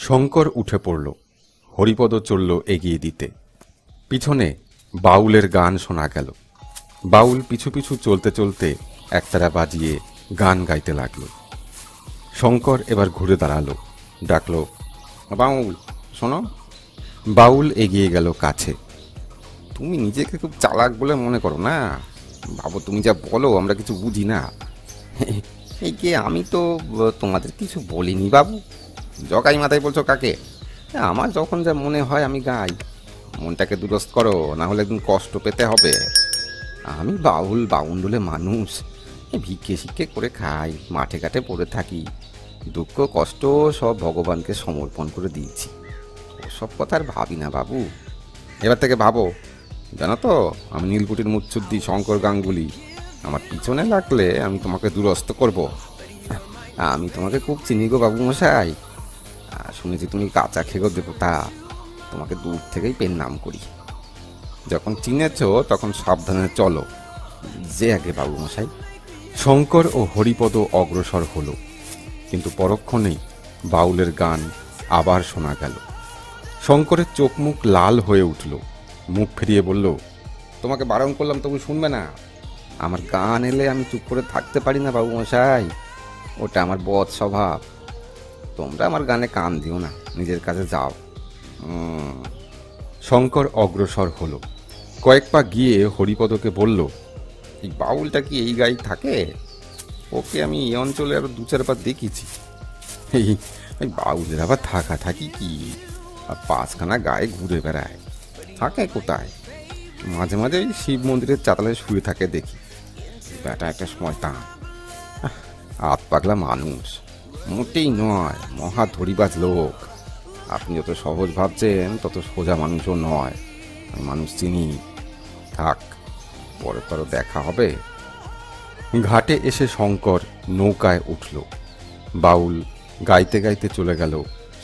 শঙ্কর উঠে পড়ল। হরিপদ চলল এগিয়ে দিতে। পিছনে বাউলের গান শোনা গেল। বাউল পিছু পিছু চলতে চলতে একতারা বাজিয়ে গান গাইতে লাগল। শঙ্কর এবার ঘুরে দাঁড়ালো, ডাকল, বাউল শোনো। বাউল এগিয়ে গেল কাছে। তুমি নিজেকে খুব চালাক বলে মনে করো না? বাবু, তুমি যা বলো আমরা কিছু বুঝি না। এই যে আমি তো তোমাদের কিছু বলিনি বাবু। জগাই মাথায় বলছো কাকে? আমার যখন যা মনে হয় আমি গাই। মনটাকে দুরস্ত করো, না হলে একদিন কষ্ট পেতে হবে। আমি বাউল বাউন্ডুলে মানুষ, ভিক্ষে শিক্ষে করে খাই, মাঠে ঘাটে পড়ে থাকি। দুঃখ কষ্ট সব ভগবানকে সমর্পণ করে দিয়েছি। ওসব কথা আর ভাবি না বাবু। এবার থেকে ভাবো, জানো তো আমি নীলকুঠির মুচ্ছুদ্দি শঙ্কর গাঙ্গুলি। আমার পিছনে লাগলে আমি তোমাকে দুরস্ত করব। আমি তোমাকে খুব চিনি গো বাবু মশাই। শুনেছি তুমি কাঁচা খেগো দেবতা। তোমাকে দূর থেকেই পেন নাম করি। যখন চিনেছ তখন সাবধানে চলো। যে আগে বাবু মশাই। শঙ্কর ও হরিপদ অগ্রসর হল, কিন্তু পরক্ষণেই বাউলের গান আবার শোনা গেল। শঙ্করের চোখ মুখ লাল হয়ে উঠল। মুখ ফিরিয়ে বলল, তোমাকে বারণ করলাম তবু শুনবে না। আমার গান এলে আমি চুপ করে থাকতে পারি না বাবু মশাই। ওটা আমার বদ স্বভাব। তোমরা আমার গানে কান দিও না, নিজের কাছে যাও। শঙ্কর অগ্রসর হল। কয়েক পা গিয়ে হরিপদকে বলল, এই বাউলটা কি এই গায়ে থাকে? ওকে আমি এই অঞ্চলে আরো দু চারবার দেখেছি। এই বাউলের আবার থাকা থাকি কি? আর পাঁচখানা গায়ে ঘুরে বেড়ায়। থাকে কোথায়? মাঝে মাঝে ওই শিব মন্দিরের চাতালে শুয়ে থাকে দেখি। বেটা একটা সময় তা হাত পাগলা মানুষ মোটেই নয়, মহা ধরিবাজ লোক। আপনি যত সহজ ভাবছেন তত সোজা মানুষও নয়। আমি মানুষ চিনি। থাক, পরে পরও দেখা হবে। ঘাটে এসে শঙ্কর নৌকায় উঠল। বাউল গাইতে গাইতে চলে গেল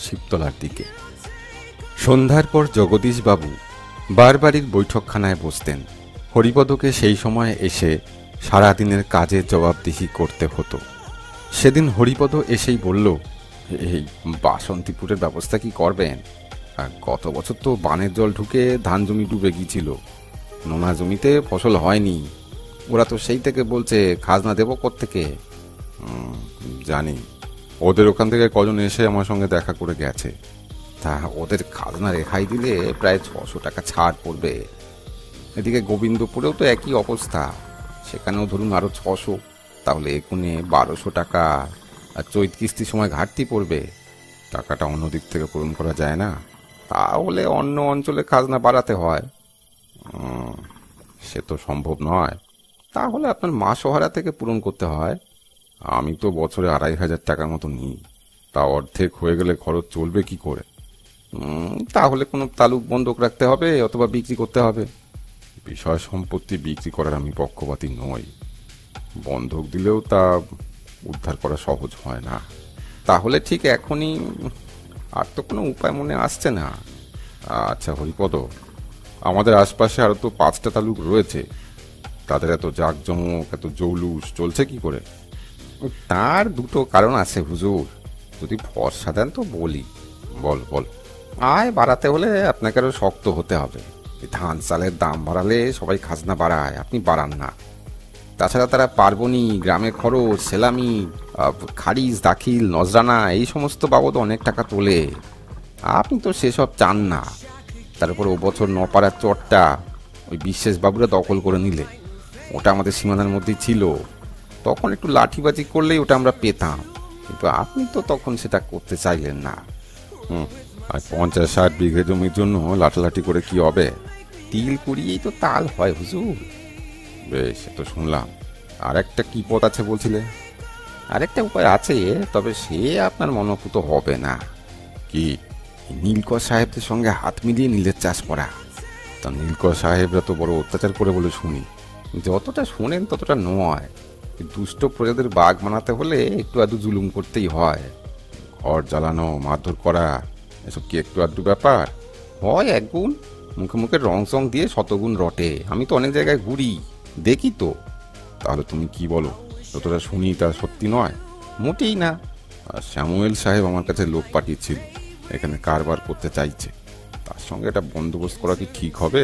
শিবতলার দিকে। সন্ধ্যার পর জগদীশবাবু বারবাড়ির বৈঠকখানায় বসতেন। হরিপদকে সেই সময় এসে সারাদিনের কাজের জবাবদিহি করতে হতো। সেদিন হরিপদ এসেই বলল, এই বাসন্তীপুরের ব্যবস্থা কি করবেন? গত বছর তো বানের জল ঢুকে ধান জমি ডুবে গিয়েছিল। নোনা জমিতে ফসল হয়নি। ওরা তো সেই থেকে বলছে খাজনা দেব কোত্থেকে। জানি, ওদের ওখান থেকে কজন এসে আমার সঙ্গে দেখা করে গেছে। তা ওদের খাজনা রেহাই দিলে প্রায় 600 টাকা ছাড় পড়বে। এদিকে গোবিন্দপুরেও তো একই অবস্থা, সেখানেও ধরুন আরো 600, তাহলে একুনে 1200 টাকা। আর চৈত কিস্তির সময় ঘাটতি পড়বে। টাকাটা অন্য দিক থেকে পূরণ করা যায় না? তাহলে অন্য অঞ্চলে খাজনা বাড়াতে হয়। সে তো সম্ভব নয়। তাহলে আপনার মাসোহারা থেকে পূরণ করতে হয়। আমি তো বছরে 2500 টাকার মতো নিই। তা অর্ধেক হয়ে গেলে খরচ চলবে কি করে? তাহলে কোনো তালুক বন্ধক রাখতে হবে অথবা বিক্রি করতে হবে। বিষয় সম্পত্তি বিক্রি করার আমি পক্ষপাতী নই। বন্ধক দিলেও তা উদ্ধার করা সহজ হয় না। তাহলে ঠিক এখনই আর তো কোনো উপায় মনে আসছে না। আচ্ছা হরিপদ, আমাদের আশপাশে আরো তো 5টা তালুক রয়েছে। তাদের এত জাঁকজমক, এত জৌলুস চলছে কি করে? তার দুটো কারণ আছে হুজুর। যদি ভরসা দেন তো বলি। বল বল। আয় বাড়াতে হলে আপনাকে আরো শক্ত হতে হবে। ধান চালের দাম বাড়ালে সবাই খাজনা বাড়ায়, আপনি বাড়ান না। তাছাড়া তারা পার্বণী, গ্রামের খরচ, সেলামি, খারিজ দাখিল, নজরানা এই সমস্ত বাবদ অনেক টাকা তোলে। আপনি তো সেসব চান না। তার উপর ও বছর নপাড়ার চরটা ওই বিশ্বাসবাবুরা দখল করে নিলে। ওটা আমাদের সীমানার মধ্যেই ছিল। তখন একটু লাঠিবাজি করলেই ওটা আমরা পেতাম, কিন্তু আপনি তো তখন সেটা করতে চাইলেন না। আর 50-60 বিঘে জমির জন্য লাঠালাঠি করে কি হবে? তিল কুড়িয়েই তো তাল হয় হুজুর। বেশ, তো শুনলাম। আর একটা কি পথ আছে বলছিলে? আরেকটা উপায় আছে, তবে সে আপনার মনোপুত হবে না। কি? নীলকর সাহেবদের সঙ্গে হাত মিলিয়ে নীলের চাষ করা। তা নীলকর সাহেবরা তো বড় অত্যাচার করে বলে শুনি। যতটা শোনেন ততটা নয়। দুষ্ট প্রজাদের বাঘ বানাতে হলে একটু আধটু জুলুম করতেই হয়। ঘর জ্বালানো, মারধর করা, এসব কি একটু আধটু ব্যাপার? হয় একগুণ, মুখে মুখে রং সং দিয়ে শতগুণ রটে। আমি তো অনেক জায়গায় ঘুরি, দেখি তো। তাহলে তুমি কি বলো? যতটা শুনি তা সত্যি নয়? মোটেই না। আর শ্যামুয়েল সাহেব আমার কাছে লোক পাঠিয়েছিল। এখানে কারবার করতে চাইছে, তার সঙ্গে এটা বন্দোবস্ত করা কি ঠিক হবে?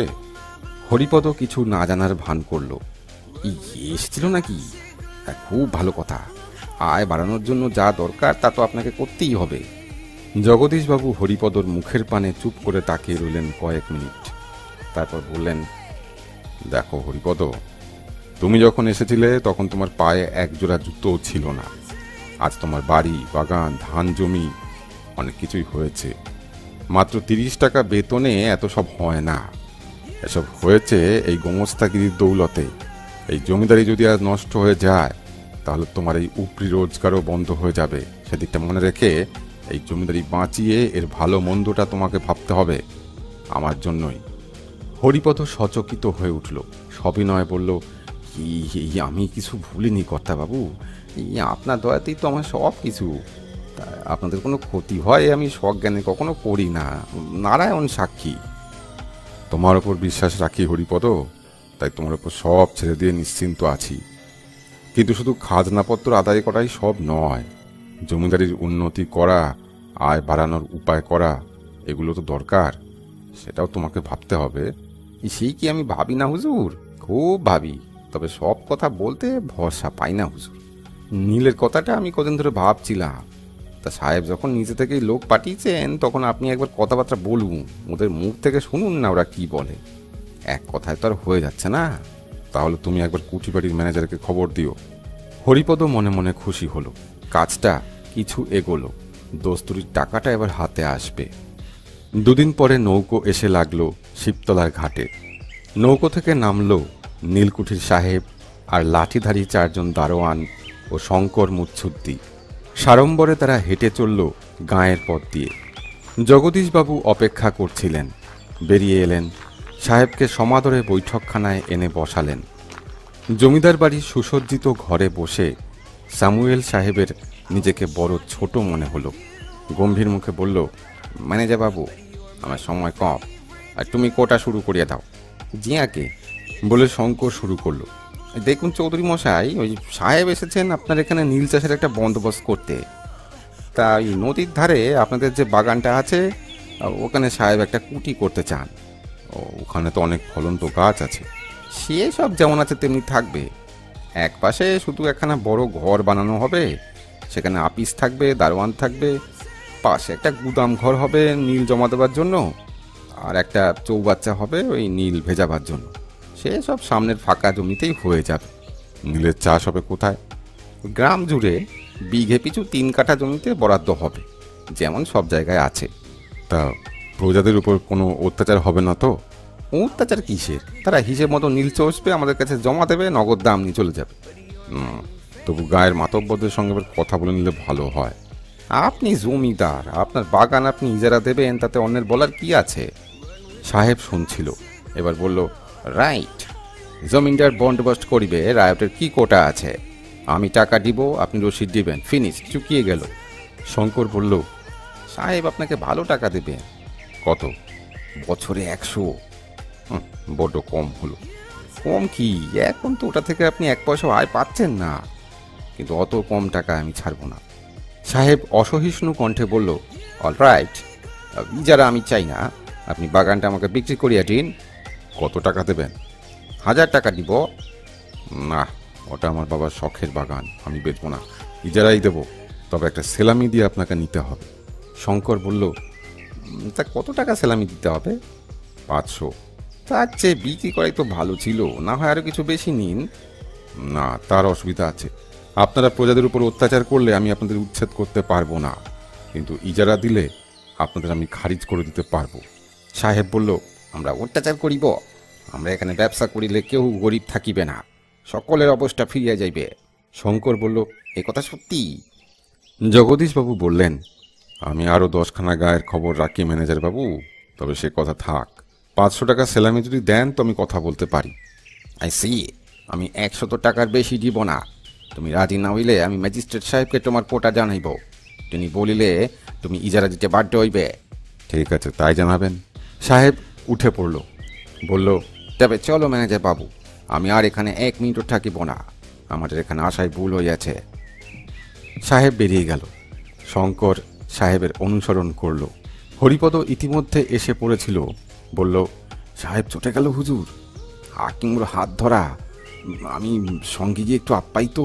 হরিপদ কিছু না জানার ভান করল। এসেছিল নাকি? খুব ভালো কথা, আয় বাড়ানোর জন্য যা দরকার তা তো আপনাকে করতেই হবে। জগদীশবাবু হরিপদর মুখের পানে চুপ করে তাকিয়ে রইলেন কয়েক মিনিট, তারপর বললেন, দেখো হরিপদ, তুমি যখন এসেছিলে তখন তোমার পায়ে এক জোড়া জুতোও ছিল না। আজ তোমার বাড়ি, বাগান, ধান জমি অনেক কিছুই হয়েছে। মাত্র 30 টাকা বেতনে এত সব হয় না। এসব হয়েছে এই গোমস্তাগিরির দৌলতে। এই জমিদারি যদি আজ নষ্ট হয়ে যায় তাহলে তোমার এই উপরি রোজগারও বন্ধ হয়ে যাবে। সেদিকটা মনে রেখে এই জমিদারি বাঁচিয়ে এর ভালো মন্দটা তোমাকে ভাবতে হবে, আমার জন্যই। হরিপদ সচকিত হয়ে উঠল, সবিনয়ে বলল, আমি কিছু ভুলিনি কর্তাবাবু, আপনার দয়াতেই তো আমার সব কিছু। আপনাদের কোনো ক্ষতি হয় আমি সজ্ঞানে কখনো করি না, নারায়ণ সাক্ষী। তোমার ওপর বিশ্বাস রাখি হরিপদ, তাই তোমার ওপর সব ছেড়ে দিয়ে নিশ্চিন্ত আছি। কিন্তু শুধু খাজনাপত্র আদায় করাই সব নয়, জমিদারির উন্নতি করা, আয় বাড়ানোর উপায় করা, এগুলো তো দরকার। সেটাও তোমাকে ভাবতে হবে। সেই কি আমি ভাবি না হুজুর? খুব ভাবি, তবে সব কথা বলতে ভরসা পাই না হুজুর। নীলের কথাটা আমি কদিন ধরে ভাবছিলাম, তা সাহেব যখন নিজে থেকেই লোক পাঠিয়েছেন তখন আপনি একবার কথাবার্তা বলুন, ওদের মুখ থেকে শুনুন না ওরা কি বলে। এক কথায় তো আর হয়ে যাচ্ছে না। তাহলে তুমি একবার কুঠিবাড়ির ম্যানেজারকে খবর দিও। হরিপদ মনে মনে খুশি হলো, কাজটা কিছু এগোলো, দস্তুরির টাকাটা এবার হাতে আসবে। দুদিন পরে নৌকো এসে লাগলো শিবতলার ঘাটে। নৌকো থেকে নামলো নীলকুঠির সাহেব আর লাঠিধারী 4 জন দারোয়ান ও শঙ্কর মুচ্ছুদ্দি। সাড়ম্বরে তারা হেঁটে চলল গাঁয়ের পথ দিয়ে। জগদীশবাবু অপেক্ষা করছিলেন। বেরিয়ে এলেন, সাহেবকে সমাদরে বৈঠকখানায় এনে বসালেন। জমিদার বাড়ির সুসজ্জিত ঘরে বসে সামুয়েল সাহেবের নিজেকে বড় ছোট মনে হলো। গম্ভীর মুখে বলল, ম্যানেজার বাবু, আমার সময় কম, আর তুমি কোটা শুরু করিয়ে দাও। জিয়াকে বলে শঙ্কর শুরু করলো, দেখুন চৌধুরী মশাই, ওই সাহেব এসেছেন আপনার এখানে নীল চাষের একটা বন্দোবস্ত করতে। তাই নদীর ধারে আপনাদের যে বাগানটা আছে ওখানে সাহেব একটা কুটি করতে চান। ওখানে তো অনেক ফলন্ত গাছ আছে, সে সব যেমন আছে তেমনি থাকবে। এক পাশে শুধু একখানা বড় ঘর বানানো হবে, সেখানে আপিস থাকবে, দারোয়ান থাকবে। পাশে একটা গুদাম ঘর হবে নীল জমা দেওয়ার জন্য, আর একটা চৌবাচ্চা হবে ওই নীল ভেজাবার জন্য। সে সব সামনের ফাঁকা জমিতেই হয়ে যাবে। নীলের চাষ হবে কোথায়? গ্রাম জুড়ে বিঘে পিছু 3 কাঠা জমিতে বরাদ্দ হবে, যেমন সব জায়গায় আছে। তা প্রজাদের উপর কোনো অত্যাচার হবে না তো? অত্যাচার কিসের? তারা হিসেব মতো নীল চষবে, আমাদের কাছে জমা দেবে, নগদ দাম নিয়ে চলে যাবে। তবু গায়ের মাতব্বরদের সঙ্গে কথা বলে নিলে ভালো হয়। আপনি জমিদার, আপনার বাগান আপনি ইজারা দেবেন, তাতে অন্যের বলার কি আছে? সাহেব শুনছিল, এবার বলল, রাইট, জমিদার বন্দোবস্ত করিবে, রায়টের কি কোটা আছে, আমি টাকা দিব, আপনি রসিদ দিবেন, ফিনিশ, চুকিয়ে গেল। শঙ্কর বলল, সাহেব আপনাকে ভালো টাকা দেবে। কত? বছরে 100। বড্ড কম হলো। কম কি, এখন তো ওটা থেকে আপনি 1 পয়সা আয় পাচ্ছেন না, কিন্তু অত কম টাকা আমি ছাড়ব না। সাহেব অসহিষ্ণু কণ্ঠে বলল, অলরাইট, ইজারা আমি চাই না, আপনি বাগানটা আমাকে বিক্রি করিয়া দিন। কত টাকা দেবেন? 1000 টাকা দিব। না, ওটা আমার বাবার শখের বাগান, আমি বেচবো না, ইজারাই দেব, তবে একটা সেলামি দিয়ে আপনাকে নিতে হবে। শঙ্কর বলল, তা কত টাকা সেলামি দিতে হবে? 500। তার চেয়ে বিক্রি করাই তো ভালো ছিল, না হয় আরো কিছু বেশি নিন। না, তার অসুবিধা আছে। আপনারা প্রজাদের উপর অত্যাচার করলে আমি আপনাদের উচ্ছেদ করতে পারবো না, কিন্তু ইজারা দিলে আপনাদের আমি খারিজ করে দিতে পারবো। সাহেব বলল, আমরা অত্যাচার করিব? আমরা এখানে ব্যবসা করিলে কেউ গরিব থাকিবে না, সকলের অবস্থা ফিরিয়া যাইবে। শঙ্কর বলল, এ কথা সত্যি? জগদীশবাবু বললেন, আমি আরো 10খানা গায়ের খবর রাখি ম্যানেজার বাবু, তবে সে কথা থাক। 500 টাকা সেলামি যদি দেন তো আমি কথা বলতে পারি। আই সি, আমি 100 টাকার বেশি দিব না। তুমি রাজি না হইলে আমি ম্যাজিস্ট্রেট সাহেবকে তোমার কোটা জানাইব, তিনি বলিলে তুমি ইজারা দিতে বাধ্য হইবে। ঠিক আছে, তাই জানাবেন। সাহেব উঠে পড়ল, বলল, তবে চলো ম্যানেজার বাবু, আমি আর এখানে 1 মিনিটও থাকিব না, আমাদের এখানে আসায় ভুল হইয়াছে। সাহেব বেরিয়ে গেল। শঙ্কর সাহেবের অনুসরণ করল। হরিপদ ইতিমধ্যে এসে পড়েছিল। বলল, সাহেব চটে গেল হুজুর, হাকিমুর হাত ধরা, আমি সঙ্গে গিয়ে একটু আপ্যায়িত।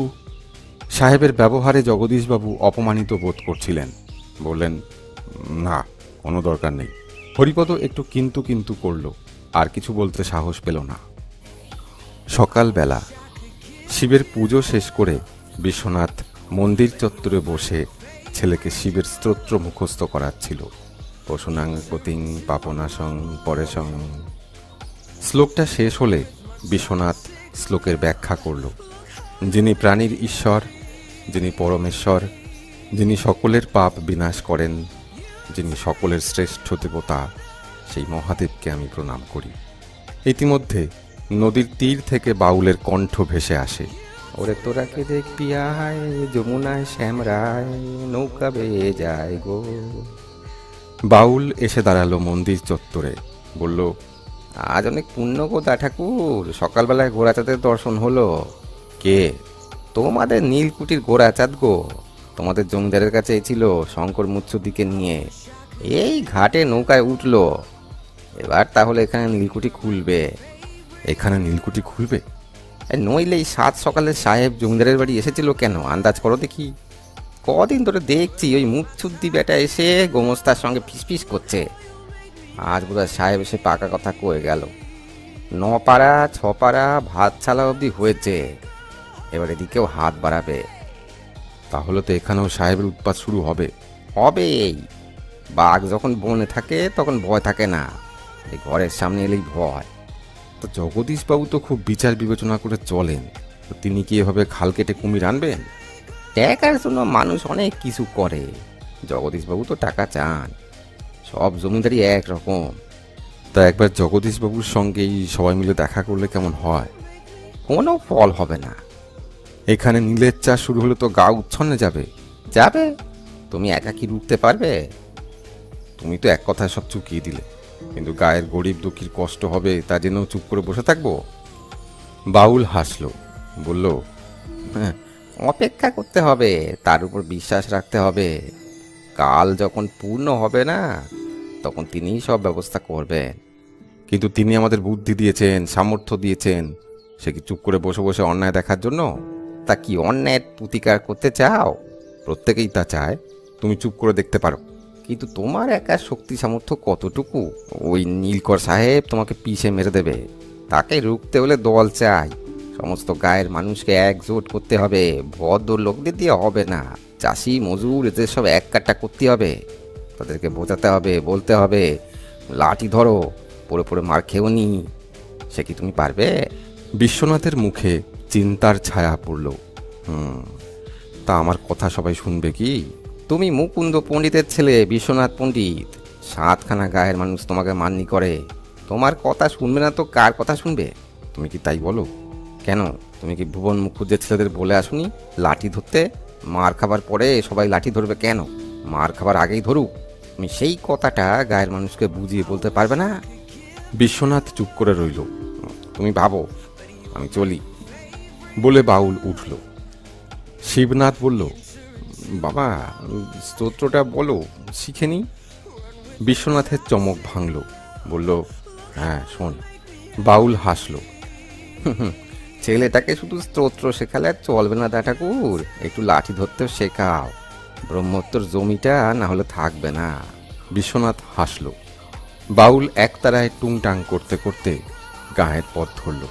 সাহেবের ব্যবহারে জগদীশবাবু অপমানিত বোধ করছিলেন। বললেন, না, কোনো দরকার নেই। হরিপদ একটু কিন্তু কিন্তু করল, আর কিছু বলতে সাহস পেল না। সকালবেলা শিবের পুজো শেষ করে বিশ্বনাথ মন্দির চত্বরে বসে ছেলেকে শিবের স্তোত্র মুখস্থ করাচ্ছিল। পশুনাং পতিং পাপনাসং পরেশং। শ্লোকটা শেষ হলে বিশ্বনাথ শ্লোকের ব্যাখ্যা করল। যিনি প্রাণীর ঈশ্বর, যিনি পরমেশ্বর, যিনি সকলের পাপ বিনাশ করেন, যিনি সকলের শ্রেষ্ঠ দেবতা, সেই মহাদেবকে আমি প্রণাম করি। ইতিমধ্যে নদীর তীর থেকে বাউলের কণ্ঠ ভেসে আসে। ওরে তোরাকে দেখবি আয়, যমুনায় শ্যামরায় নৌকা বেয়ে যায় গো। বাউল এসে দাঁড়ালো মন্দির চত্বরে। বলল, আজ অনেক পুণ্য গো দা ঠাকুর, সকালবেলায় গোরাচাঁদের দর্শন হলো। কে? তোমাদের নীলকুঠির গোরাচাঁদ গো। তোমাদের জমিদারের কাছে ছিল শঙ্কর মুচ্ছুদিকে নিয়ে। এই ঘাটে নৌকায় উঠলো। এবার তাহলে এখানে নীলকুঠি খুলবে। এখানে নীলকুঠি খুলবে? নইলে এই সাত সকালে সাহেব জমিদারের বাড়ি এসেছিল কেন, আন্দাজ করো দেখি। কদিন ধরে দেখছি ওই মুচ্ছুদ্দি বেটা এসে গোমস্তার সঙ্গে ফিসফিস করছে। আজ বোধহয় সাহেব এসে পাকা কথা কয়ে গেল। 9 পাড়া 6 পাড়া ভাত ছালা অবধি হয়েছে, এবার এদিকেও হাত বাড়াবে। তাহলে তো এখানেও সাহেবের উৎপাত শুরু হবে। হবেই। বাঘ যখন বনে থাকে তখন ভয় থাকে না, এই ঘরের সামনে এলেই ভয়। তো জগদীশবাবু তো খুব বিচার বিবেচনা করে চলেন, তো তিনি কি এভাবে খাল কেটে কুমির আনবেন? টাকার জন্য মানুষ অনেক কিছু করে। জগদীশবাবু তো টাকা চান, সব জমিদারি একরকম। তা একবার জগদীশবাবুর সঙ্গেই সবাই মিলে দেখা করলে কেমন হয়? কোনো ফল হবে না। এখানে নীলের চাষ শুরু হলে তো গা উচ্ছন্নে যাবে। যাবে? তুমি একা কি রুখতে পারবে? তুমি তো এক কথায় সব চুকিয়ে দিলে, কিন্তু গায়ের গরিব দুঃখীর কষ্ট হবে তা জেনেও চুপ করে বসে থাকবো? বাউল হাসল, বলল, হ্যাঁ, অপেক্ষা করতে হবে, তার উপর বিশ্বাস রাখতে হবে। কাল যখন পূর্ণ হবে না, তখন তিনিই সব ব্যবস্থা করবেন। কিন্তু তিনি আমাদের বুদ্ধি দিয়েছেন, সামর্থ্য দিয়েছেন, সে কি চুপ করে বসে বসে অন্যায় দেখার জন্য? তা কি অন্যায়ের প্রতিকার করতে চাও? প্রত্যেকেই তা চায়। তুমি চুপ করে দেখতে পারো, কিন্তু তোমার একা শক্তি সামর্থ্য কতটুকু? ওই নীলকর সাহেব তোমাকে পিষে মেরে দেবে। তাকে রুখতে হলে দল চাই। সমস্ত গায়ের মানুষকে একজোট করতে হবে। ভদ্র লোকদের দিয়ে হবে না। চাষি মজুর এদের সব এক কাট্টা করতে হবে। তাদেরকে বোঝাতে হবে, বলতে হবে, লাঠি ধরো, পড়ে পড়ে মার খেও নি। সে কি তুমি পারবে? বিশ্বনাথের মুখে চিন্তার ছায়া পড়ল। তা আমার কথা সবাই শুনবে কি? তুমি মুকুন্দ পণ্ডিতের ছেলে বিশ্বনাথ পণ্ডিত। 7খানা গায়ের মানুষ তোমাকে মান্যি করে। তোমার কথা শুনবে না তো কার কথা শুনবে? তুমি কি তাই বলো? কেন, তুমি কি ভুবন মুখুজ্জের ছেলেদের বলে আসুনি লাঠি ধরতে? মার খাবার পরে সবাই লাঠি ধরবে কেন? মার খাবার আগেই ধরুক। তুমি সেই কথাটা গায়ের মানুষকে বুঝিয়ে বলতে পারবে না? বিশ্বনাথ চুপ করে রইল। তুমি ভাবো, আমি চলি বলে বাউল উঠল। শিবনাথ বলল, বাবা, স্তোত্রটা বলো, শিখে নি। বিশ্বনাথের চমক ভাঙল। বলল, হ্যাঁ, শোন। বাউল হাসল। ছেলেটাকে শুধু স্তোত্র শেখালে আর চলবে না দা ঠাকুর, একটু লাঠি ধরতেও শেখাও। ব্রহ্মোত্তর জমিটা না হলে থাকবে না। বিশ্বনাথ হাসল। বাউল একতারায় টুংটাং করতে করতে গায়ের পথ ধরল।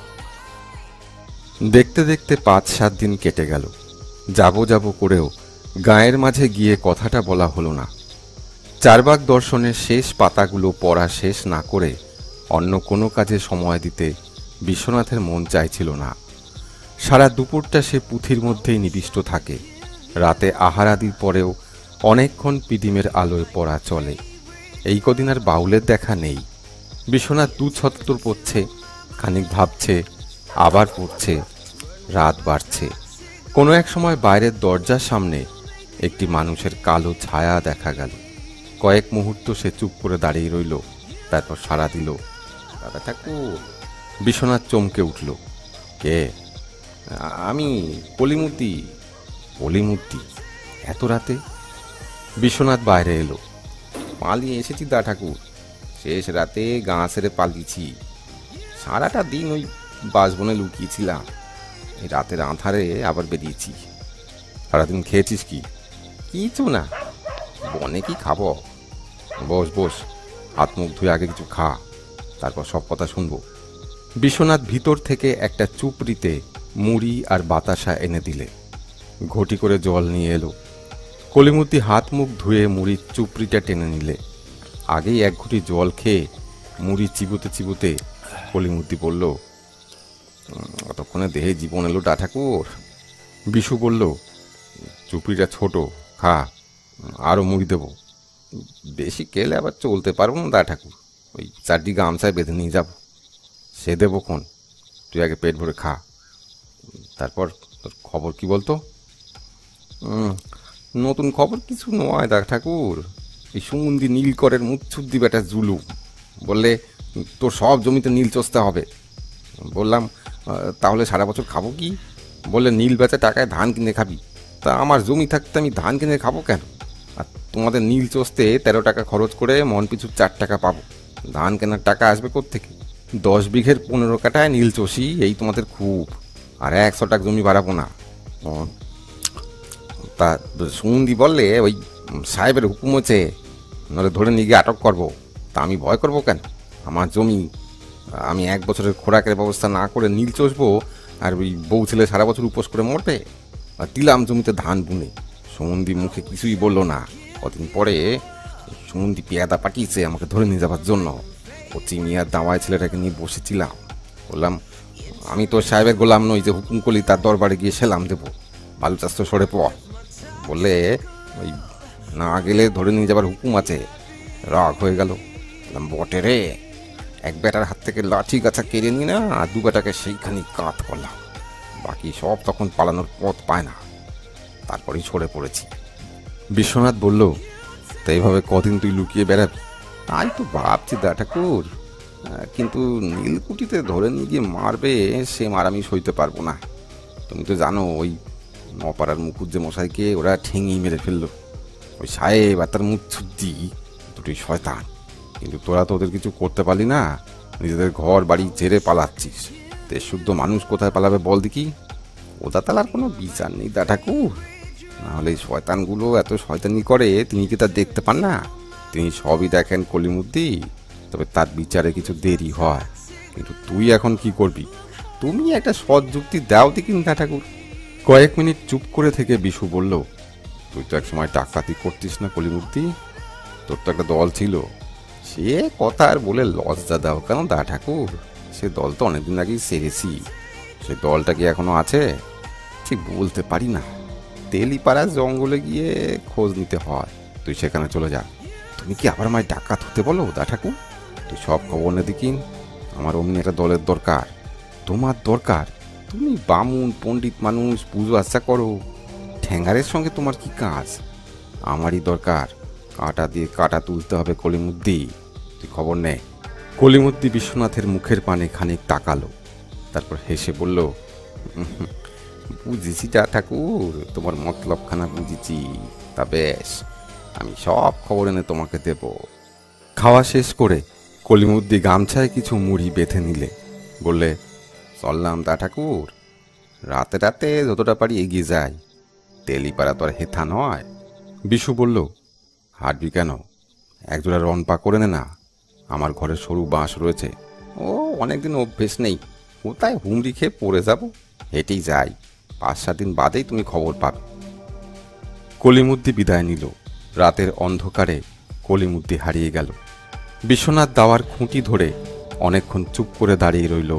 দেখতে দেখতে 5-7 দিন কেটে গেল। যাব করেও গায়ের মাঝে গিয়ে কথাটা বলা হলো না। চারবাক দর্শনের শেষ পাতাগুলো পড়া শেষ না করে অন্য কোনো কাজে সময় দিতে বিশ্বনাথের মন চাইছিল না। সারা দুপুরটা সে পুঁথির মধ্যেই নিবিষ্ট থাকে। রাতে আহারাদির পরেও অনেকক্ষণ পিদিমের আলোয় পড়া চলে। এই কদিন আর বাউলের দেখা নেই। বিশ্বনাথ 2 ছত্তর পড়ছে, খানিক ভাবছে, আবার পড়ছে। রাত বাড়ছে। কোনো এক সময় বাইরের দরজার সামনে একটি মানুষের কালো ছায়া দেখা গেল। কয়েক মুহূর্ত সে চুপ করে দাঁড়িয়ে রইল, তারপর সাড়া দিল, দাদা ঠাকুর। বিশ্বনাথ চমকে উঠল। কে? আমি, কলিমূর্তি। কলিমূর্তি? এত রাতে? বিশ্বনাথ বাইরে এলো। পালিয়ে এসেছি দা ঠাকুর। শেষ রাতে গাঁ ছেড়ে পালিয়েছি। সারাটা দিন ওই বাসবনে লুকিয়েছিলাম, এই রাতের আঁধারে আবার বেরিয়েছি। সারাদিন খেয়েছিস কি? কিছু না, বনে কি খাবো। বস বস, হাত মুখ ধুয়ে আগে কিছু খা, তারপর সব কথা শুনবো। বিশ্বনাথ ভিতর থেকে একটা চুপড়িতে মুড়ি আর বাতাসা এনে দিলে। ঘটি করে জল নিয়ে এলো। কলিমুদ্দি হাত মুখ ধুয়ে মুড়ির চুপড়িটা টেনে নিলে। আগেই এক ঘটি জল খেয়ে মুড়ি চিবুতে চিবুতে কলিমুদ্দি বলল, অতক্ষণে দেহে জীবন এলো ডা ঠাকুর। বিশু বলল, চুপড়িটা ছোট, খা, আরও মুড়ি দেবো। বেশি খেলে আবার চলতে পারবো না দা ঠাকুর, ওই চারটি গামছায় বেঁধে নিয়ে যাব। সে দেবো কোন, তুই আগে পেট ভরে খা। তারপর তোর খবর কি বলতো? নতুন খবর কিছু নয় দা ঠাকুর। এই সুমন্দি নীলকরের মুচ্ছুদ্দি বেটা জুলু বললে তোর সব জমিতে নীল চষতে হবে। বললাম, তাহলে সারা বছর খাবো কি? বললে নীল বেচা টাকায় ধান কিনে খাবি। তা আমার জমি থাকতে আমি ধান কিনে খাবো কেন? আর তোমাদের নীল চষতে 13 টাকা খরচ করে মন পিছু 4 টাকা পাবো। ধান কেনার টাকা আসবে কোত্থেকে? 10 বিঘের 15 কাঠায় নীল চষি, এই তোমাদের খুব। আর 100 টাকা জমি বাড়াবো না। তা সুমন্দি বললে ওই সাহেবের হুকুম হচ্ছে, নাহলে ধরে নিয়ে গিয়ে আটক করবো। তা আমি ভয় করবো কেন? আমার জমি, আমি 1 বছরের খোরাকের ব্যবস্থা না করে নীল চষবো, আর ওই বউ ছেলে সারা বছর উপোস করে মরবে? আর দিলাম জমিতে ধান বুনে। সুমন্দি মুখে কিছুই বললো না। কদিন পরে সুমন্দি পেয়াদা পাঠিয়েছে আমাকে ধরে নিয়ে যাবার জন্য। কচি মিয়ার দাওয়ায় ছেলেটাকে নিয়ে বসেছিলাম। বললাম, আমি তো সাহেবের গোলাম নই যে হুকুম করলি তার দরবারে গিয়ে সেলাম দেবো। ভালো চাষ তো সরে পড়। বললে ওই না গেলে ধরে নিয়ে যাবার হুকুম আছে। রাগ হয়ে গেল। বললাম, বটে রে। এক বেটার হাত থেকে লাঠি গাছা কেড়ে নিয়ে না, আর 2 বেটাকে সেইখানি কাত করলাম। বাকি সব তখন পালানোর পথ পায় না, তারপরেই ছড়ে পড়েছি। বিশ্বনাথ বলল, তা এইভাবে কদিন তুই লুকিয়ে বেড়াবি? তাই তো ভাবছি দা ঠাকুর, কিন্তু নীলকুঠিতে ধরে নিয়ে গিয়ে মারবে, সে মার আমি সইতে পারবো না। তুমি তো জানো ওই নপাড়ার মুখুজ্জে মশাইকে ওরা ঠেঙেই মেরে ফেললো। ওই সাহেব আর তার মুচ্ছুদ্দি দুটোই শয়তান। কিন্তু তোরা তো ওদের কিছু করতে পারলি না, নিজেদের ঘর বাড়ি ছেড়ে পালাচ্ছিস। দেশশুদ্ধ মানুষ কোথায় পালাবে বল দেখি? ওদা তালার কোনো বিচার নেই দা ঠাকুর। নাহলে এই শয়তানগুলো এত শয়তানি করে, তিনি কি তা দেখতে পান না? তিনি সবই দেখেন কলিমুদ্দি, তবে তার বিচারে কিছু দেরি হয়। কিন্তু তুই এখন কি করবি? তুমি একটা সৎ যুক্তি দাও দেখি দা ঠাকুর। কয়েক মিনিট চুপ করে থেকে বিশু বলল, তুই তো এক সময় ডাকাতি করতিস না কলিমুদ্দি? তোর তো একটা দল ছিল। সে কথা আর বলে লজ্জা দাও কেন দা ঠাকুর? সে দল তো অনেকদিন আগেই সেরেছি। সে দলটা কি এখনো আছে? ঠিক বলতে পারি না। তেলিপাড়া জঙ্গলে গিয়ে খোঁজ নিতে হয়, তুই সেখানে চলে যা। তুমি কি আবার আমায় ডাকাত হতে বলো দা ঠাকুর? তুই সব খবর নে দেখিন। আমার অমনি একটা দলের দরকার। তোমার দরকার? তুমি বামুন পণ্ডিত মানুষ, পুজো আচ্ছা করো, ঠ্যাঙ্গারের সঙ্গে তোমার কি কাজ? আমারই দরকার। কাঁটা দিয়ে কাঁটা তুলতে হবে কলিমুদ্দি। তুই খবর নে। কলিমুদ্দি বিশ্বনাথের মুখের পানে খানিক তাকালো, তারপর হেসে বলল, বুঝেছি দা ঠাকুর, তোমার মতলবখানা বুঝেছি। তা বেশ, আমি সব খবর এনে তোমাকে দেব। খাওয়া শেষ করে কলিমুদ্দি গামছায় কিছু মুড়ি বেঁধে নিলে। বললে, চললাম দা ঠাকুর। রাতে রাতে যতটা পারি এগিয়ে যাই। তেলিপাড়া তো আর হেথা নয়। বিশু বলল, হাঁটবি কেন? একজোড়া রনপা করে নে না, আমার ঘরে সরু বাঁশ রয়েছে। ও অনেকদিন অভ্যেস নেই, কোথায় হুমড়ি খেয়ে পড়ে যাব। হেঁটেই যাই, 5-7 দিন বাদেই তুমি খবর পাবে। কলিমুদ্দি বিদায় নিল। রাতের অন্ধকারে কলিমুদ্দি হারিয়ে গেল। বিশ্বনাথ দাওয়ার খুঁটি ধরে অনেকক্ষণ চুপ করে দাঁড়িয়ে রইল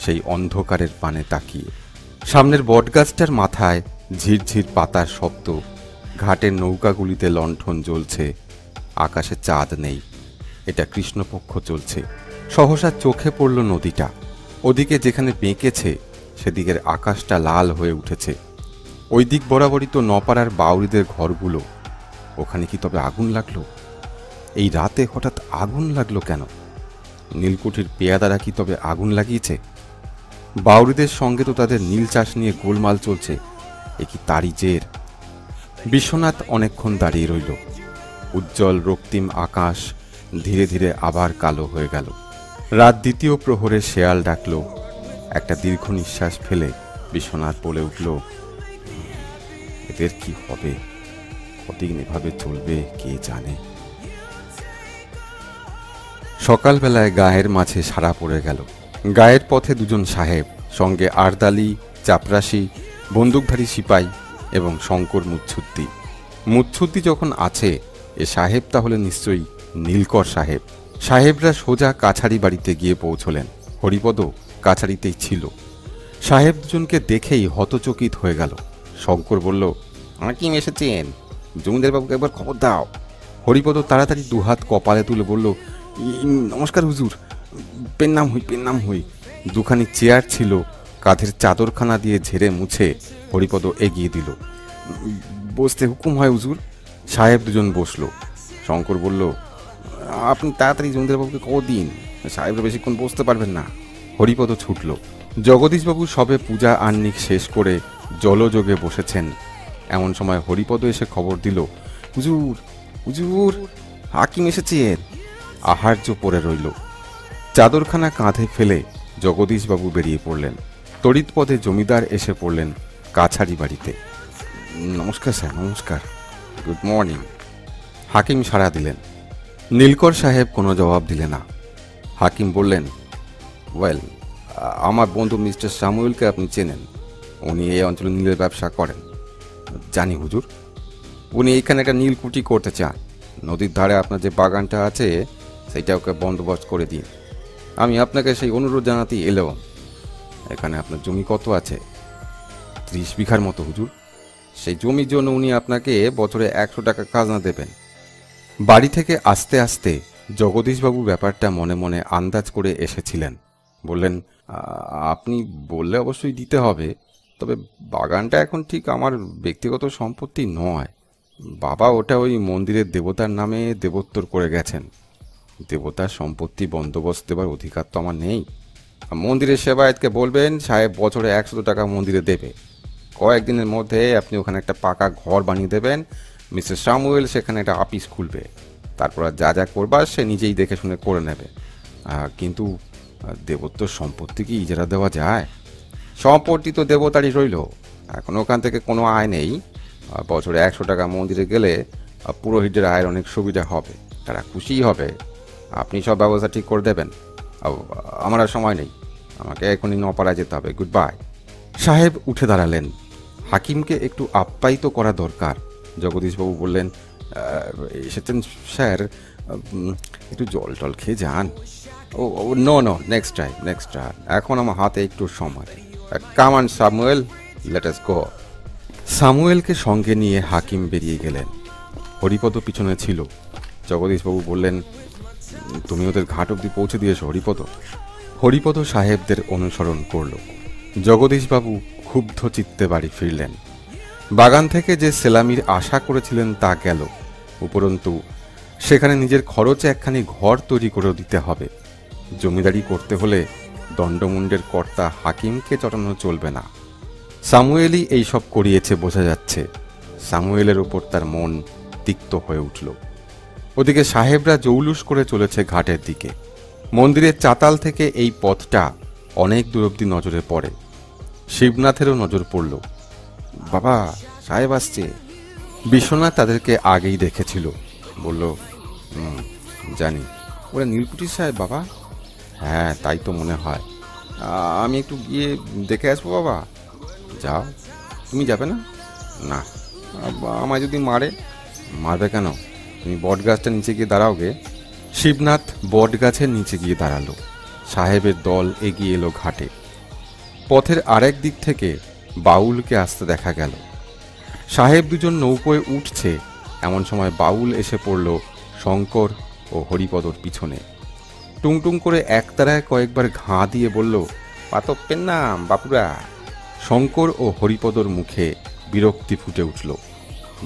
সেই অন্ধকারের পানে তাকিয়ে। সামনের বটগাছটার মাথায় ঝিরঝির পাতার শব্দ, ঘাটের নৌকাগুলিতে লণ্ঠন জ্বলছে, আকাশে চাঁদ নেই। এটা কৃষ্ণপক্ষ চলছে। সহসা চোখে পড়ল নদীটা। ওদিকে যেখানে বেঁকেছে সেদিকের আকাশটা লাল হয়ে উঠেছে। ওই দিক বরাবরই তো নপাড়ার বাউরিদের ঘরগুলো। ওখানে কি তবে আগুন লাগলো? এই রাতে হঠাৎ আগুন লাগলো কেন? নীলকুঠির পেয়াদারা কি তবে আগুন লাগিয়েছে? বাউরিদের সঙ্গে তো তাদের নীল চাষ নিয়ে গোলমাল চলছে। এ কি তারই জের? বিশ্বনাথ অনেকক্ষণ দাঁড়িয়ে রইল। উজ্জ্বল রক্তিম আকাশ ধীরে ধীরে আবার কালো হয়ে গেল। রাত দ্বিতীয় প্রহরে শেয়াল ডাকল। একটা দীর্ঘ নিঃশ্বাস ফেলে বিশ্বনাথ বলে উঠল, এদের কি হবে, কতদিন এভাবে চলবে কে জানে। সকালবেলায় গায়ের মাঝে সারা পড়ে গেল। গায়ের পথে দুজন সাহেব, সঙ্গে আরদালি, চাপরাশি, বন্দুকধারী সিপাই এবং শঙ্কর মুচ্ছুদ্দি। মুচ্ছুদ্দি যখন আছে, এ সাহেব তাহলে নিশ্চয়ই নীলকর সাহেব। সাহেবরা সোজা কাছারি বাড়িতে গিয়ে পৌঁছলেন। হরিপদ কাছারিতেই ছিল। সাহেব দুজনকে দেখেই হতচকিত হয়ে গেল। শঙ্কর বলল, হাকিম এসেছেন, জমিদার বাবুকে একবার খবর দাও। হরিপদ তাড়াতাড়ি দুহাত কপালে তুলে বলল, নমস্কার হুজুর, পেন্নাম হই। দুখানি চেয়ার ছিল, কাঁধের চাদরখানা দিয়ে ঝেড়ে মুছে হরিপদ এগিয়ে দিল। বসতে হুকুম হয় হুজুর। সাহেব দুজন বসল। শঙ্কর বলল, আপনি তাড়াতাড়ি জমিদারবাবুকে খবর দিন, সাহেবরা বেশিক্ষণ বসতে পারবেন না। হরিপদ ছুটল। জগদীশবাবু সবে পূজা আহ্নিক শেষ করে জলযোগে বসেছেন। এমন সময় হরিপদ এসে খবর দিল, হুজুর হুজুর, হাকিম এসেছেন। আহার্য পড়ে রইল। চাদরখানা কাঁধে ফেলে জগদীশবাবু বেরিয়ে পড়লেন। তড়িৎপদে জমিদার এসে পড়লেন কাছারি বাড়িতে। নমস্কার স্যার, নমস্কার, গুড মর্নিং। হাকিম সাড়া দিলেন। নীলকর সাহেব কোনো জবাব দিলেন না। হাকিম বললেন, ওয়েল, আমার বন্ধু মিস্টার সামুয়েলকে আপনি চেনেন, উনি এই অঞ্চলে নীলের ব্যবসা করেন। জানি হুজুর। উনি এইখানে একটা নীলকুঠি করতে চান। নদীর ধারে আপনার যে বাগানটা আছে সেইটা ওকে বন্দোবস্ত করে দিন। আমি আপনাকে সেই অনুরোধ জানাতেই এলাম। এখানে আপনার জমি কত আছে? 30 বিঘার মতো হুজুর। সেই জমির জন্য উনি আপনাকে বছরে 100 টাকা খাজনা দেবেন। বাড়ি থেকে আস্তে আস্তে জগদীশবাবু ব্যাপারটা মনে মনে আন্দাজ করে এসেছিলেন। বললেন, আপনি বললে অবশ্যই দিতে হবে, তবে বাগানটা এখন ঠিক আমার ব্যক্তিগত সম্পত্তি নয়। বাবা ওটা ওই মন্দিরের দেবতার নামে দেবোত্তর করে গেছেন। দেবতার সম্পত্তি বন্দোবস্ত দেবার অধিকার তো আমার নেই। মন্দিরের সেবায়েতকে বলবেন সাহেব বছরে 100 টাকা মন্দিরে দেবে। কয়েকদিনের মধ্যে আপনি ওখানে একটা পাকা ঘর বানিয়ে দেবেন। মিস্টার সামুয়েল সেখানে একটা অফিস খুলবে। তারপর যা যা করবার সে নিজেই দেখে শুনে করে নেবে। কিন্তু দেবত্বর সম্পত্তি কি ইজারা দেওয়া যায়? সম্পত্তি তো দেবতারই রইল। এখন ওখান থেকে কোনো আয় নেই। বছরে 100 টাকা মন্দিরে গেলে পুরোহিতদের আয়ের অনেক সুবিধা হবে, তারা খুশিই হবে। আপনি সব ব্যবস্থা ঠিক করে দেবেন। আমার আর সময় নেই, আমাকে এখনই নপাড়ায় যেতে হবে। Good bye. সাহেব উঠে দাঁড়ালেন। হাকিমকে একটু আপ্যায়িত করা দরকার। জগদীশবাবু বললেন, এসেছেন স্যার, একটু জল টল খেয়ে যান। Oh no, next time. এখন আমার হাতে একটু সময়। Come on Samuel, let us go. সামুয়েলকে সঙ্গে নিয়ে হাকিম বেরিয়ে গেলেন। হরিপদ পিছনে ছিল। জগদীশবাবু বললেন, তুমি ওদের ঘাট অবধি পৌঁছে দিয়েছো হরিপদ? হরিপদ সাহেবদের অনুসরণ করল। জগদীশবাবু ক্ষুব্ধ চিত্তে বাড়ি ফিরলেন। বাগান থেকে যে সেলামির আশা করেছিলেন তা গেল। উপরন্তু সেখানে নিজের খরচে একখানি ঘর তৈরি করে দিতে হবে। জমিদারি করতে হলে দণ্ডমুণ্ডের কর্তা হাকিমকে চটানো চলবে না। সামুয়েলই এইসব করিয়েছে বোঝা যাচ্ছে। সামুয়েলের ওপর তার মন তিক্ত হয়ে উঠল। ওদিকে সাহেবরা জৌলুস করে চলেছে ঘাটের দিকে। মন্দিরের চাতাল থেকে এই পথটা অনেক দূর অব্দি নজরে পড়ে। শিবনাথেরও নজর পড়ল। বাবা, সাহেব আসছে। বিশ্বনাথ তাদেরকে আগেই দেখেছিল। বলল, জানি, ওরা নীলকুঠির সাহেব বাবা। হ্যাঁ, তাই তো মনে হয়। আমি একটু গিয়ে দেখে আসবো বাবা। যাও। তুমি যাবে না? না, আমায় যদি মারবে কেন? তুমি বট গাছটা নিচে গিয়ে দাঁড়াও গে। শিবনাথ বট গাছের নিচে গিয়ে দাঁড়ালো। সাহেবের দল এগিয়ে এলো ঘাটে। পথের আরেক দিক থেকে বাউলকে আসতে দেখা গেল। সাহেব দুজন নৌকোয় উঠছে, এমন সময় বাউল এসে পড়ল শঙ্কর ও হরিপদর পিছনে। টুংটুং করে একতারায় কয়েকবার ঘা দিয়ে বলল, পাতপ্পের নাম বাপুরা। শঙ্কর ও হরিপদর মুখে বিরক্তি ফুটে উঠল।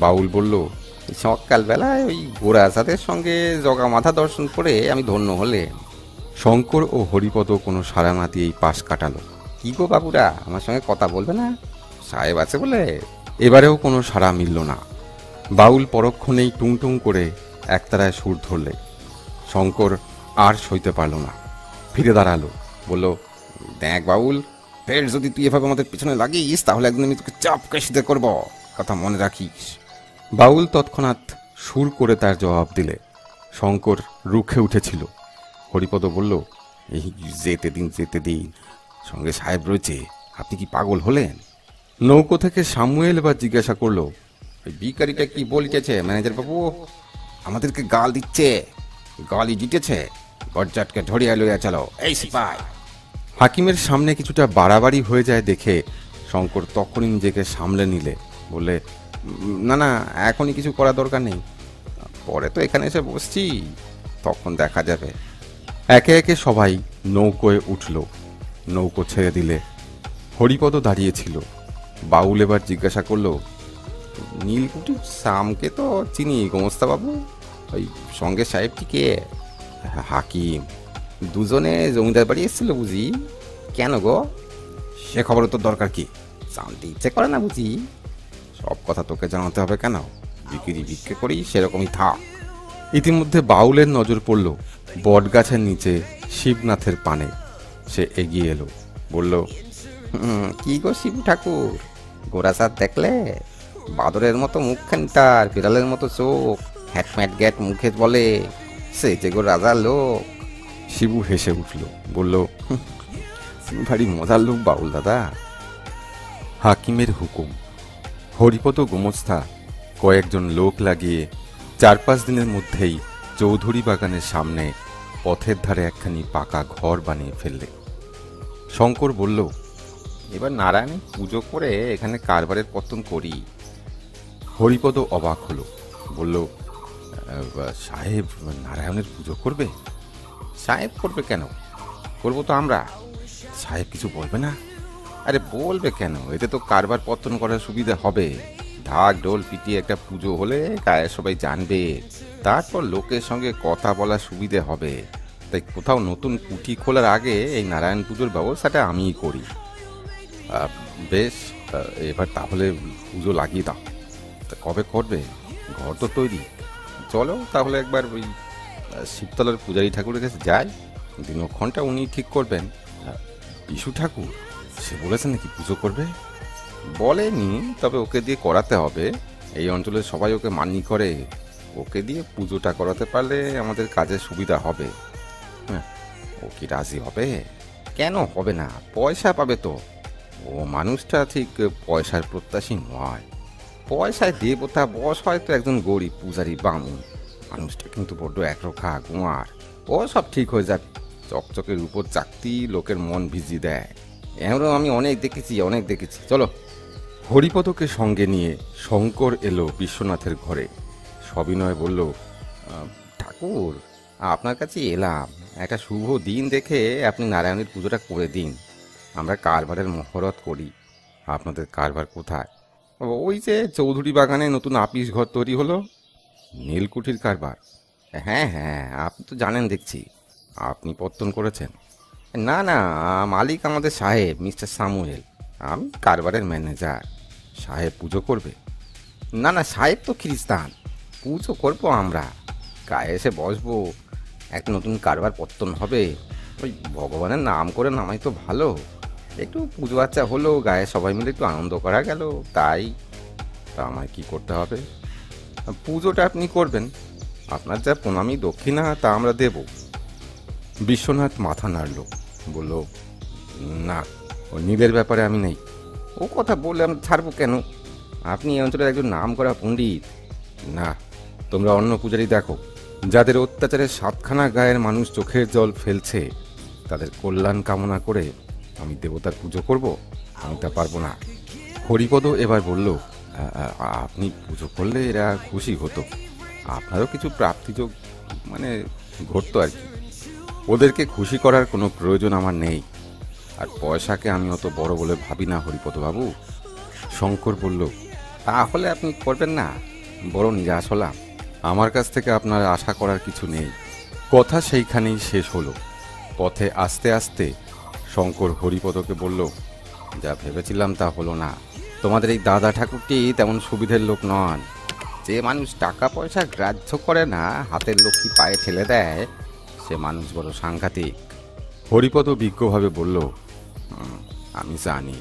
বাউল বলল, সকালবেলায় ওই গোরাজাদের সঙ্গে জগা মাথা দর্শন করে আমি ধন্য হলে। শঙ্কর ও হরিপদ কোনো সাড়া না দিয়েই পাশ কাটালো। কি গো বাবুরা, আমার সঙ্গে কথা বলবে না? সাহেব আছে বলে। এবারেও কোনো সাড়া মিলল না। বাউল পরক্ষণেই টুংটুং করে একতারায় সুর ধরলে। শঙ্কর আর সইতে পারল না, ফিরে দাঁড়ালো, বলল, দেখ বাউল, ফের যদি তুই এভাবে আমাদের পিছনে লাগিস তাহলে একদিন আমি তোকে চাপ কেসিতে করব, কথা মনে রাখিস। বাউল তৎক্ষণাৎ সুর করে তার জবাব দিলে। শঙ্কর রুখে উঠেছিল। হরিপদ বলল, এই যেতে দিন, সঙ্গে সাহেব রয়েছে, আপনি কি পাগল হলেন? নৌকো থেকে সামুয়েল এবার জিজ্ঞাসা করলো, ওই বিকারিটা কি বলিতেছে ম্যানেজার বাবু? আমাদেরকে গাল দিচ্ছে, গালি দিতেছে, গজ্জাটকে ধরিয়া লইয়া চলো এই সিপাই। হাকিমের সামনে কিছুটা বাড়াবাড়ি হয়ে যায় দেখে শঙ্কর তখনই নিজেকে সামলে নিলে, বলে, না না, এখনই কিছু করা দরকার নেই, পরে তো এখানে এসে বসছি, তখন দেখা যাবে। একে একে সবাই নৌকোয় উঠল। নৌকো ছেড়ে দিলে। হরিপদ দাঁড়িয়েছিল। বাউল এবার জিজ্ঞাসা করলো, নীলকুঠির সামকে তো চিনি গোমস্তাবাবু, ওই সঙ্গে সাহেবটি কে? হাকিম। দুজনে জমিদার বাড়ি এসেছিল বুঝি? কেন গো? সে খবর তোর দরকার কি? জানতে ইচ্ছে করে না বুঝি? সব কথা তোকে জানাতে হবে কেন? ভিক্ষে করি সেরকমই থাক। ইতিমধ্যে বাউলের নজর পড়ল বটগাছের নিচে শিবনাথের পানে। সে এগিয়ে এলো, বলল, কি গো শিবু ঠাকুর, গোরাসাদ দেখলে? বাদরের মতো মুখখানি তার, বিড়ালের মতো চোখ, হ্যাটম্যাট গ্যাট মুখে বলে, সে যে গো রাজার লোক। শিবু হেসে উঠল, বলল, তুমি ভারী মজার লোক বাউল দাদা। হাকিমের হুকুম। হরিপদ গোমস্তা কয়েকজন লোক লাগিয়ে 4-5 দিনের মধ্যেই চৌধুরী বাগানের সামনে পথের ধারে একখানি পাকা ঘর বানিয়ে ফেললে। শঙ্কর বলল, এবার নারায়ণ পুজো করে এখানে কারবারের পত্তন করি। হরিপদ অবাক হলো, বলল, সাহেব নারায়ণের পুজো করবে? সাহেব করবে কেন? করবো তো আমরা। সাহেব কিছু বলবে না? আরে বলবে কেন, এতে তো কারবার পত্তন করার সুবিধা হবে। ঢাক ঢোল পিটিয়ে একটা পুজো হলে গায়ে সবাই জানবে, তারপর লোকের সঙ্গে কথা বলার সুবিধে হবে। তাই কোথাও নতুন কুঠি খোলার আগে এই নারায়ণ পুজোর ব্যবস্থাটা আমিই করি। বেশ, এবার তাহলে পুজো লাগিয়ে দাও। তা কবে করবে? ঘর তো তৈরি। চলো তাহলে একবার ওই শিবতলার পূজারী ঠাকুরের কাছে যাই, দিনক্ষণটা উনি ঠিক করবেন। বিশু ঠাকুর, সে বলেছে নাকি পুজো করবে? বলেনি, তবে ওকে দিয়ে করাতে হবে। এই অঞ্চলের সবাই ওকে মান্য করে। ওকে দিয়ে পুজোটা করাতে পারলে আমাদের কাজের সুবিধা হবে। হ্যাঁ, ও কি রাজি হবে? কেন হবে না, পয়সা পাবে তো। ও মানুষটা ঠিক পয়সার প্রত্যাশী নয়। পয়সায় দেবতা বস হয়তো একজন গরিব পূজারী বামুন, মানুষটা কিন্তু বড্ড একরোখা গুঁয়ার। ও সব ঠিক হয়ে যাবে। চকচকের উপর চাকতি লোকের মন ভিজিয়ে দেয়, এমনও আমি অনেক দেখেছি। চলো। হরিপদকে সঙ্গে নিয়ে শঙ্কর এলো বিশ্বনাথের ঘরে। সবিনয় বলল, ঠাকুর, আপনার কাছে এলাম, একটা শুভ দিন দেখে আপনি নারায়ণের পুজোটা করে দিন। আমরা কারবারের মহরত করি। আপনাদের কারবার কোথায়? ওই যে চৌধুরী বাগানে নতুন আপিস ঘর তৈরি হলো। নীলকুঠির কারবার? হ্যাঁ, আপনি তো জানেন দেখছি। আপনি পত্তন করেছেন? না, মালিক আমাদের সাহেব, মিস্টার সামুয়েল। আমি কারবারের ম্যানেজার। সাহেব পুজো করবে? না, সাহেব তো খ্রিস্টান, পুজো করবো আমরা। গায়ে এসে বসবো, একটা নতুন কারবার পত্তন হবে, ওই ভগবানের নাম করে নামাই তো ভালো। একটু পুজো আচ্ছা হলো, গায়ে সবাই মিলে একটু আনন্দ করা গেল, তাই। তা আমায় কি করতে হবে? পুজোটা আপনি করবেন, আপনার যা প্রণামী দক্ষিণা তা আমরা দেব। বিশ্বনাথ মাথা নাড়ল, বলল, না, ও নীলের ব্যাপারে আমি নেই। ও কথা বললে আমি ছাড়বো কেন? আপনি এই অঞ্চলের একজন নাম করা পণ্ডিত। না, তোমরা অন্য পূজারি দেখো, যাদের অত্যাচারে 7খানা গায়ের মানুষ চোখের জল ফেলছে, তাদের কল্যাণ কামনা করে আমি দেবতার পুজো করব? আমি তা পারবো না। হরিপদ এবার বলল, আপনি পুজো করলে এরা খুশি হতো, আপনারও কিছু প্রাপ্তিযোগ ঘটতো আর কি। ওদেরকে খুশি করার কোনো প্রয়োজন আমার নেই, আর পয়সাকে আমি অত বড় বলে ভাবি না হরিপদ বাবু। শঙ্কর বলল, তাহলে আপনি করবেন না? বড় নিরাশ হলাম। আমার কাছ থেকে আপনার আশা করার কিছু নেই। কথা সেইখানেই শেষ হলো। পথে আস্তে আস্তে শঙ্কর হরিপদকে বলল, যা ভেবেছিলাম তা হলো না। তোমাদের এই দাদা ঠাকুরটি তেমন সুবিধের লোক নন। যে মানুষ টাকা পয়সা গ্রাহ্য করে না, হাতের লক্ষ্মী পায়ে ঠেলে দেয়, সে মানুষ বড় সাংঘাতিক। হরিপদ বিজ্ঞভাবে বলল, আমি জানি